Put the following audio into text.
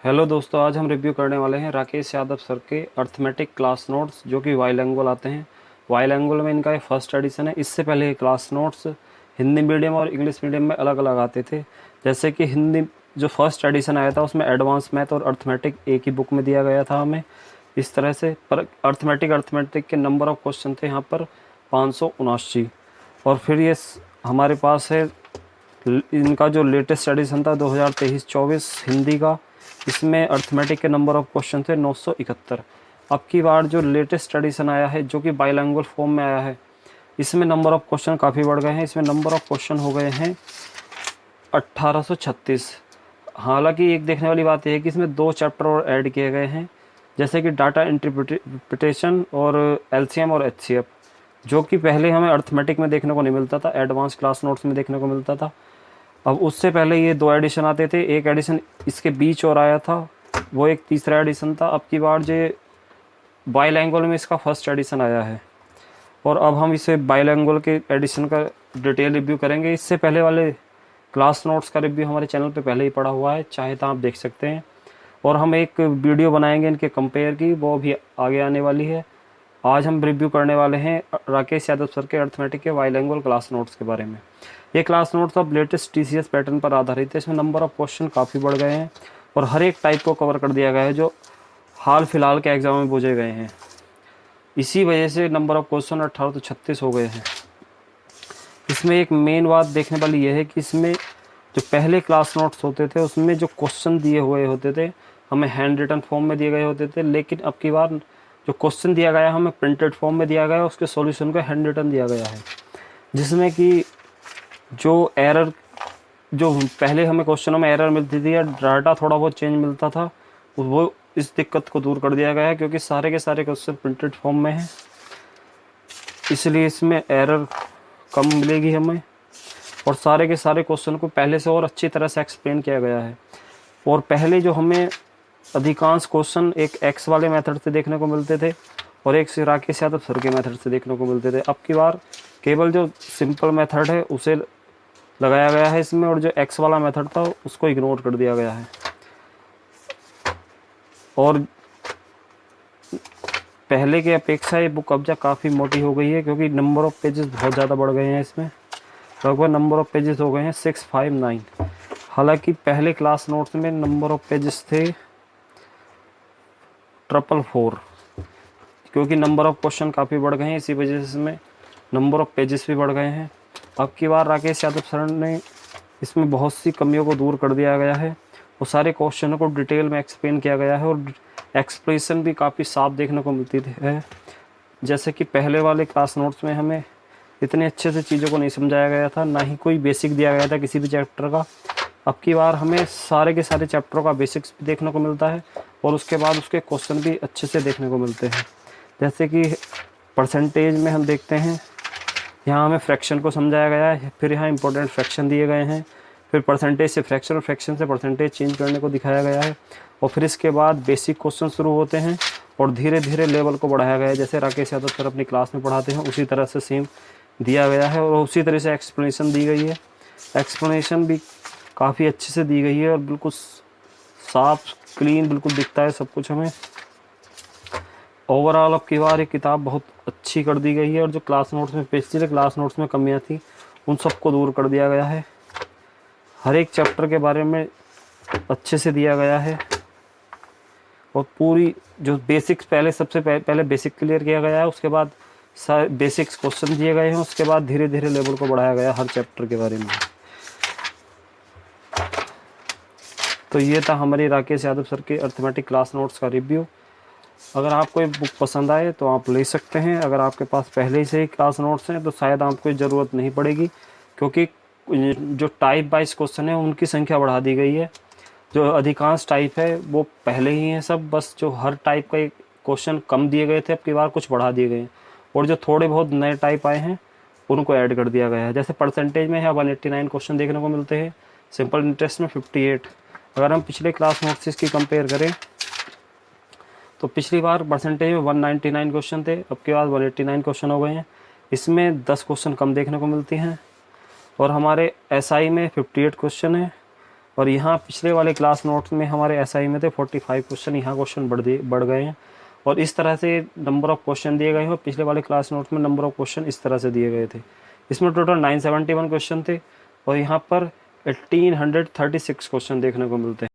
Hello दोस्तों, आज हम रिव्यू करने वाले हैं राकेश यादव सर के अर्थमेटिक क्लास नोट्स जो कि बाइलिंगुअल आते हैं। बाइलिंगुअल में इनका ये फर्स्ट एडिशन है। इससे पहले ये क्लास नोट्स हिंदी मीडियम और इंग्लिश मीडियम में अलग अलग आते थे। जैसे कि हिंदी जो फर्स्ट एडिशन आया था उसमें एडवांस मैथ और अर्थमेटिक एक ही बुक में दिया गया था हमें इस तरह से। पर अर्थमेटिक के नंबर ऑफ क्वेश्चन थे यहाँ पर 579। और फिर ये हमारे पास है इनका जो लेटेस्ट एडिशन था 2023-24 हिंदी का। इसमें अर्थमेटिक के नंबर ऑफ क्वेश्चन थे 971। अब की बार जो लेटेस्ट एडिशन आया है जो कि बाइलिंगुअल फॉर्म में आया है, इसमें नंबर ऑफ क्वेश्चन काफ़ी बढ़ गए हैं। इसमें नंबर ऑफ क्वेश्चन हो गए हैं 1836। हालांकि एक देखने वाली बात यह है कि इसमें 2 चैप्टर और ऐड किए गए हैं, जैसे कि डाटा इंटरप्रिटेशन और एलसीएम और एचसीएफ, जो कि पहले हमें अर्थमेटिक में देखने को नहीं मिलता था, एडवांस क्लास नोट्स में देखने को मिलता था। अब उससे पहले ये 2 एडिशन आते थे, एक एडिशन इसके बीच और आया था, वो एक तीसरा एडिशन था। अब की बार जो बाइलैंग्वेज में इसका फर्स्ट एडिशन आया है और अब हम इसे बाइलैंग्वेज के एडिशन का डिटेल रिव्यू करेंगे। इससे पहले वाले क्लास नोट्स का रिव्यू हमारे चैनल पे पहले ही पड़ा हुआ है, चाहे तो आप देख सकते हैं। और हम एक वीडियो बनाएंगे इनके कंपेयर की, वो भी आगे आने वाली है। आज हम रिव्यू करने वाले हैं राकेश यादव सर के अर्थमेटिक के बाइलिंगुअल क्लास नोट्स के बारे में। ये क्लास नोट्स अब लेटेस्ट टीसीएस पैटर्न पर आधारित है। इसमें नंबर ऑफ क्वेश्चन काफ़ी बढ़ गए हैं और हर एक टाइप को कवर कर दिया गया है जो हाल फिलहाल के एग्जाम में पूछे गए हैं। इसी वजह से नंबर ऑफ क्वेश्चन 1836 हो गए हैं। इसमें एक मेन बात देखने वाली यह है कि इसमें जो पहले क्लास नोट्स होते थे उसमें जो क्वेश्चन दिए हुए होते थे हमें हैंड रिटन फॉर्म में दिए गए होते थे, लेकिन अब की बार जो क्वेश्चन दिया गया है हमें प्रिंटेड फॉर्म में दिया गया है, उसके सॉल्यूशन को हैंड रिटन दिया गया है। जिसमें कि जो एरर जो पहले हमें क्वेश्चनों में एरर मिलती थी या डाटा थोड़ा बहुत चेंज मिलता था, वो इस दिक्कत को दूर कर दिया गया है, क्योंकि सारे के सारे क्वेश्चन प्रिंटेड फॉर्म में हैं, इसलिए इसमें एरर कम मिलेगी हमें। और सारे के सारे क्वेश्चन को पहले से और अच्छी तरह से एक्सप्लेन किया गया है। और पहले जो हमें अधिकांश क्वेश्चन एक एक्स वाले मेथड से देखने को मिलते थे और एक राकेश यादव सर के मेथड से देखने को मिलते थे। अब की बार केवल जो सिंपल मेथड है उसे लगाया गया है इसमें, और जो एक्स वाला मेथड था उसको इग्नोर कर दिया गया है। और पहले की अपेक्षा ये बुक अब काफ़ी मोटी हो गई है, क्योंकि नंबर ऑफ पेजेस बहुत ज़्यादा बढ़ गए हैं। इसमें लगभग नंबर ऑफ पेजेस हो गए हैं 659। हालांकि पहले क्लास नोट्स में नंबर ऑफ पेजेस थे 444, क्योंकि नंबर ऑफ क्वेश्चन काफ़ी बढ़ गए हैं, इसी वजह से इसमें नंबर ऑफ पेजेस भी बढ़ गए हैं। अब की बार राकेश यादव सर ने इसमें बहुत सी कमियों को दूर कर दिया गया है और सारे क्वेश्चनों को डिटेल में एक्सप्लेन किया गया है और एक्सप्रेशन भी काफ़ी साफ देखने को मिलती है। जैसे कि पहले वाले क्लास नोट्स में हमें इतने अच्छे से चीज़ों को नहीं समझाया गया था, ना ही कोई बेसिक दिया गया था किसी भी चैप्टर का। अब की बार हमें सारे के सारे चैप्टरों का बेसिक्स भी देखने को मिलता है और उसके बाद उसके क्वेश्चन भी अच्छे से देखने को मिलते हैं। जैसे कि परसेंटेज में हम देखते हैं, यहाँ हमें फ्रैक्शन को समझाया गया है, फिर यहाँ इंपॉर्टेंट फ्रैक्शन दिए गए हैं, फिर परसेंटेज से फ्रैक्शन और फ्रैक्शन से परसेंटेज चेंज करने को दिखाया गया है। और फिर इसके बाद बेसिक क्वेश्चन शुरू होते हैं और धीरे धीरे लेवल को बढ़ाया गया है। जैसे राकेश यादव सर अपनी क्लास में पढ़ाते हैं उसी तरह से सेम दिया गया है और उसी तरह से एक्सप्लेनेशन दी गई है। एक्सप्लेनेशन भी काफ़ी अच्छे से दी गई है और बिल्कुल साफ क्लीन बिल्कुल दिखता है सब कुछ हमें। ओवरऑल अब की बार ये किताब बहुत अच्छी कर दी गई है और जो क्लास नोट्स में पिछले क्लास नोट्स में कमियां थी उन सबको दूर कर दिया गया है। हर एक चैप्टर के बारे में अच्छे से दिया गया है और पूरी जो बेसिक्स पहले सबसे पहले बेसिक क्लियर किया गया है, उसके बाद बेसिक्स क्वेश्चन दिए गए हैं, उसके बाद धीरे धीरे लेवल को बढ़ाया गया हर चैप्टर के बारे में। तो ये था हमारी राकेश यादव सर के अर्थमेटिक क्लास नोट्स का रिव्यू। अगर आपको ये बुक पसंद आए तो आप ले सकते हैं। अगर आपके पास पहले से ही क्लास नोट्स हैं तो शायद आपको ज़रूरत नहीं पड़ेगी, क्योंकि जो टाइप वाइज क्वेश्चन है उनकी संख्या बढ़ा दी गई है। जो अधिकांश टाइप है वो पहले ही हैं सब, बस जो हर टाइप का क्वेश्चन कम दिए गए थे अब की बार कुछ बढ़ा दिए गए हैं और जो थोड़े बहुत नए टाइप आए हैं उनको ऐड कर दिया गया है। जैसे परसेंटेज में है 189 क्वेश्चन देखने को मिलते हैं, सिंपल इंटरेस्ट में 58। अगर हम पिछले क्लास नोट्स इसकी कंपेयर करें तो पिछली बार परसेंटेज में 199 क्वेश्चन थे, अब के बाद 189 क्वेश्चन हो गए हैं। इसमें 10 क्वेश्चन कम देखने को मिलते हैं और हमारे एसआई में 58 क्वेश्चन है और यहाँ पिछले वाले क्लास नोट्स में हमारे एसआई में थे 45 क्वेश्चन, यहाँ क्वेश्चन बढ़ गए हैं और इस तरह से नंबर ऑफ क्वेश्चन दिए गए हैं। और पिछले वाले क्लास नोट्स में नंबर ऑफ क्वेश्चन इस तरह से दिए गए थे। इसमें टोटल 971 क्वेश्चन थे और यहाँ पर 1836 क्वेश्चन देखने को मिलते हैं।